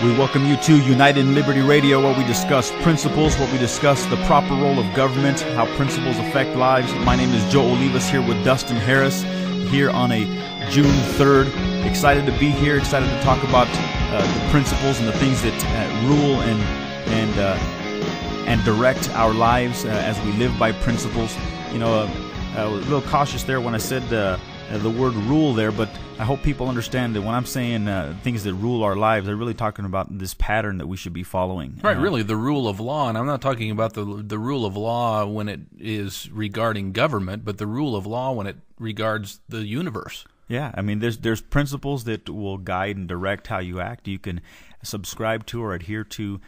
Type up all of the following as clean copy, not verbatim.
We welcome you to United in Liberty Radio, where we discuss principles, where we discuss the proper role of government, how principles affect lives. My name is Joe Olivas, here with Dustin Harris, here on a June 3rd. Excited to be here, excited to talk about the principles and the things that rule and direct our lives as we live by principles. You know, I was a little cautious there when I said the word rule there, but I hope people understand that when I'm saying things that rule our lives, I'm really talking about this pattern that we should be following. Right, really, the rule of law, and I'm not talking about the rule of law when it is regarding government, but the rule of law when it regards the universe. Yeah, I mean, there's principles that will guide and direct how you act. You can subscribe to or adhere to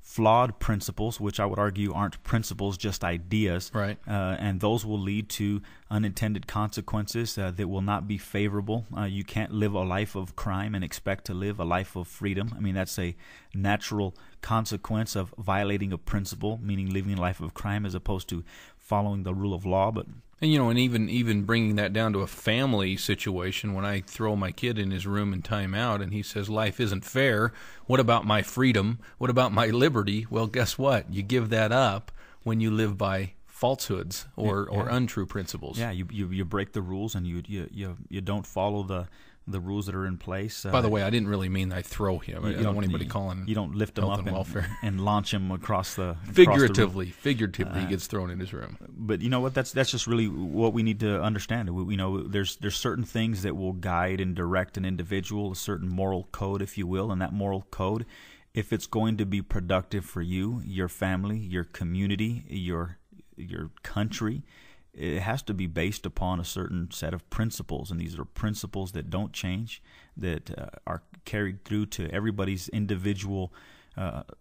flawed principles, which I would argue aren't principles, just ideas. Right. And those will lead to unintended consequences that will not be favorable. You can't live a life of crime and expect to live a life of freedom. I mean, that's a natural consequence of violating a principle, meaning living a life of crime as opposed to following the rule of law. But and even bringing that down to a family situation, when I throw my kid in his room and time out and he says life isn't fair, what about my freedom? What about my liberty? Well, guess what? You give that up when you live by falsehoods or untrue principles. Yeah, you break the rules and you don't follow the rules that are in place. By the way, I didn't really mean I throw him. I don't want anybody calling. You don't lift him up and launch him across the figuratively. Figuratively, he gets thrown in his room. But you know what? That's just really what we need to understand. We know there's certain things that will guide and direct an individual, a certain moral code, if you will, and that moral code, if it's going to be productive for you, your family, your community, your country, it has to be based upon a certain set of principles, and these are principles that don't change, that are carried through to everybody's individual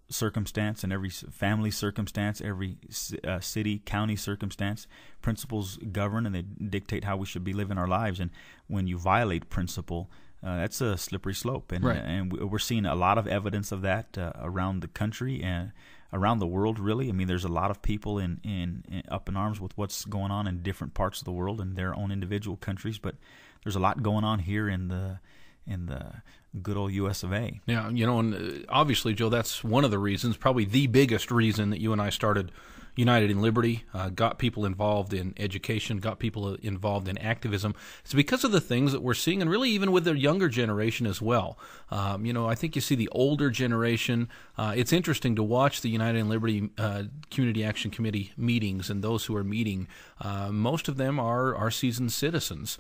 circumstance and every family circumstance, every city, county circumstance. Principles govern and they dictate how we should be living our lives, and when you violate principle, that's a slippery slope, and, right. And we're seeing a lot of evidence of that around the country and around the world, really. I mean, there's a lot of people in up in arms with what's going on in different parts of the world in their own individual countries, but there's a lot going on here in the good old U.S. of A. Yeah, and obviously, Joe, that's one of the reasons, probably the biggest reason that you and I started United in Liberty, got people involved in education, got people involved in activism. It's because of the things that we're seeing, and really even with the younger generation as well. I think you see the older generation. It's interesting to watch the United in Liberty Community Action Committee meetings, and those who are meeting, most of them are seasoned citizens.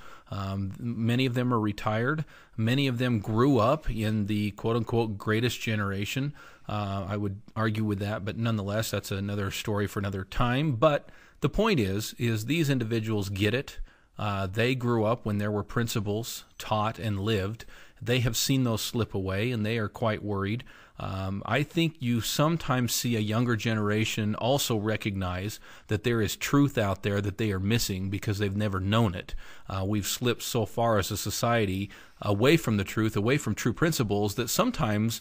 Many of them are retired. Many of them grew up in the quote-unquote greatest generation. I would argue with that, but nonetheless, that's another story for another time. But the point is these individuals get it. They grew up when there were principles taught and lived. They have seen those slip away, and they are quite worried. I think you sometimes see a younger generation also recognize that there is truth out there that they are missing because they've never known it. We've slipped so far as a society away from the truth, away from true principles, that sometimes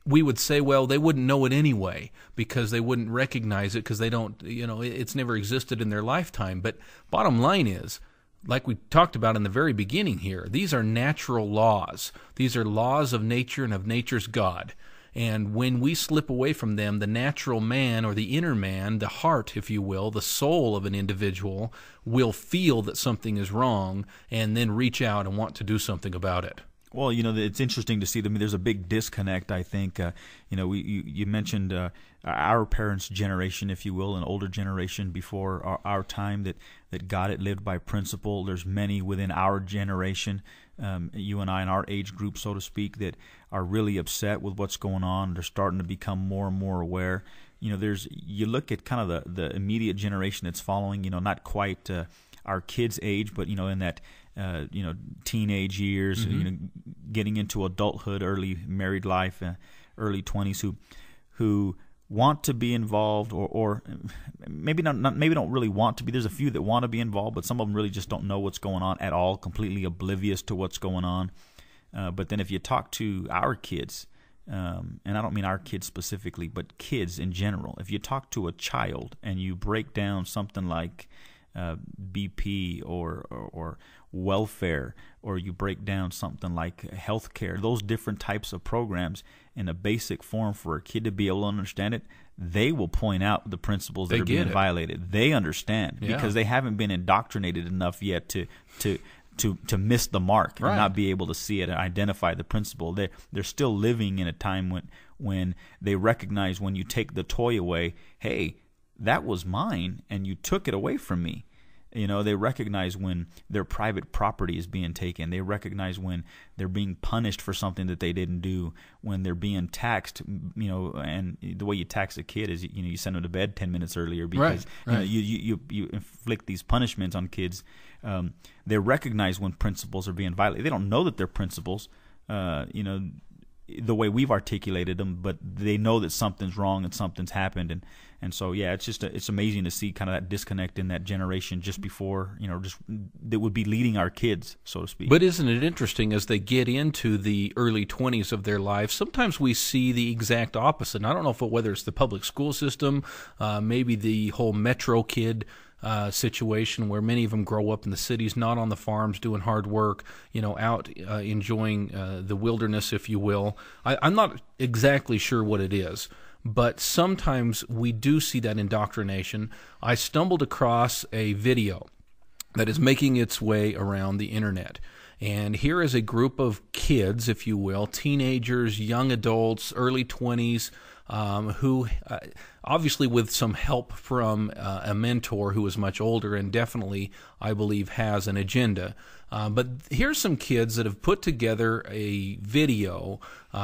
we would say, well, they wouldn't know it anyway because they wouldn't recognize it because they don't, it's never existed in their lifetime. But bottom line is, like we talked about in the very beginning here, these are natural laws. These are laws of nature and of nature's God. And when we slip away from them, the natural man or the inner man, the heart, if you will, the soul of an individual will feel that something is wrong and then reach out and want to do something about it. Well, it's interesting to see. I mean, there's a big disconnect, I think. You mentioned our parents' generation, if you will, an older generation before our time that got it, lived by principle. There's many within our generation, you and I in our age group, so to speak, that are really upset with what's going on. They're starting to become more and more aware. You look at kind of the immediate generation that's following, not quite our kids' age, but in that teenage years, getting into adulthood, early married life, early 20s, who want to be involved, or maybe maybe don't really want to be. There's a few that want to be involved, but some of them really just don't know what's going on at all, completely oblivious to what's going on. But then if you talk to our kids, and I don't mean our kids specifically, but kids in general, if you talk to a child and you break down something like BP or welfare, or you break down something like healthcare, those different types of programs in a basic form for a kid to be able to understand it, they will point out the principles that are being violated. They understand because they haven't been indoctrinated enough yet to miss the mark and not be able to see it and identify the principle. They're still living in a time when they recognize when you take the toy away, hey, that was mine and you took it away from me. You know, they recognize when their private property is being taken. They recognize when they're being punished for something that they didn't do, when they're being taxed, you know, and the way you tax a kid is, you know, you send them to bed 10 minutes earlier because you know, you inflict these punishments on kids. They recognize when principles are being violated. They don't know that they're principles, you know, the way we've articulated them, but they know that something's wrong and something's happened, and so it's amazing to see kind of that disconnect in that generation just before, you know, just that would be leading our kids, so to speak. But isn't it interesting as they get into the early 20s of their lives, sometimes we see the exact opposite. And I don't know whether it's the public school system, maybe the whole metro kid situation where many of them grow up in the cities, not on the farms doing hard work, you know, out enjoying the wilderness, if you will. I'm not exactly sure what it is, but sometimes we do see that indoctrination. I stumbled across a video that is making its way around the internet. And here is a group of kids, if you will, teenagers, young adults, early 20s, who obviously with some help from a mentor who is much older and definitely, I believe, has an agenda. But here's some kids that have put together a video.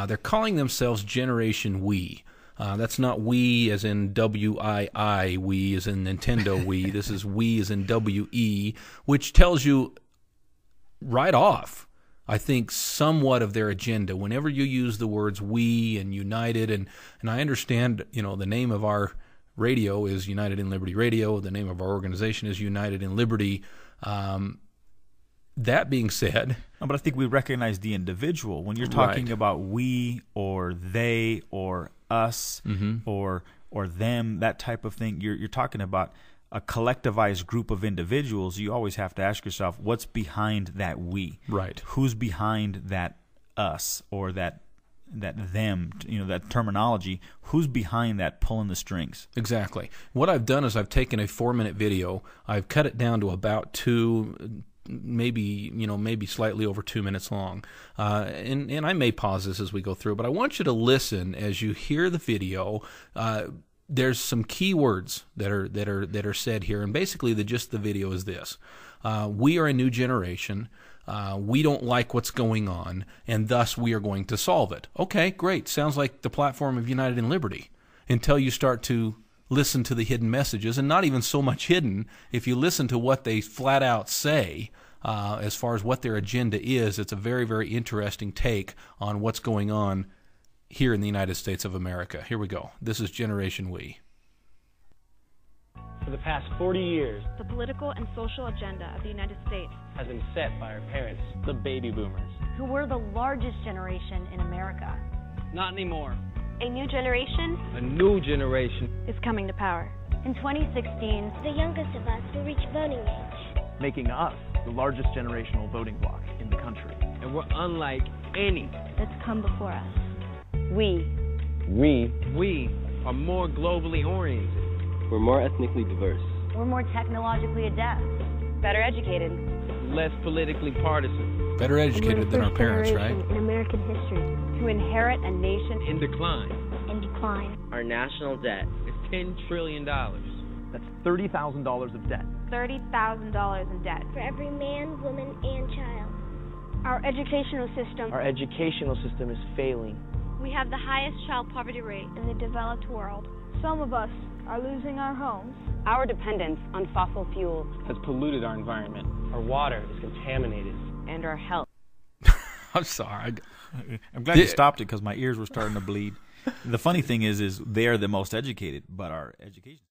They're calling themselves Generation We. That's not we as in W-I-I, we as in Nintendo Wii. This is we as in W-E, which tells you right off, I think, somewhat of their agenda. Whenever you use the words we and united, and I understand, you know, the name of our radio is United in Liberty Radio. The name of our organization is United in Liberty. That being said... No, but I think we recognize the individual. When you're talking about we or they or us or them, that type of thing, you're talking about a collectivized group of individuals. You always have to ask yourself, what's behind that we? Right. Who's behind that us or that them, you know, that terminology? Who's behind that pulling the strings? Exactly. What I've done is I've taken a 4-minute video. I've cut it down to about 2, maybe slightly over 2 minutes long, and I may pause this as we go through, but I want you to listen as you hear the video. There's some key words that are said here, and basically the gist of the video is this: we are a new generation. We don't like what's going on, and thus we are going to solve it. Okay, great. Sounds like the platform of United in Liberty, until you start to listen to the hidden messages, and not even so much hidden. If you listen to what they flat out say, as far as what their agenda is, it's a very, very interesting take on what's going on here in the United States of America. Here we go. This is Generation We. For the past 40 years, the political and social agenda of the United States has been set by our parents, the baby boomers. Who were the largest generation in America. Not anymore. A new generation A new generation is coming to power. In 2016, the youngest of us will reach voting age, making us the largest generational voting bloc in the country. and we're unlike any. That's come before us. We are more globally oriented. We're more ethnically diverse. we're more technologically adept. Better educated. Less politically partisan. Better educated than our parents, right? in American history. To inherit a nation In decline. In decline. Our national debt is $10 trillion. That's $30,000 of debt. $30,000 in debt. For every man, woman, and child. Our educational system is failing. We have the highest child poverty rate in the developed world. Some of us are losing our homes. Our dependence on fossil fuels has polluted our environment. Our water is contaminated. And our health. I'm sorry. I'm glad you stopped it because my ears were starting to bleed. The funny thing is they are the most educated, but our education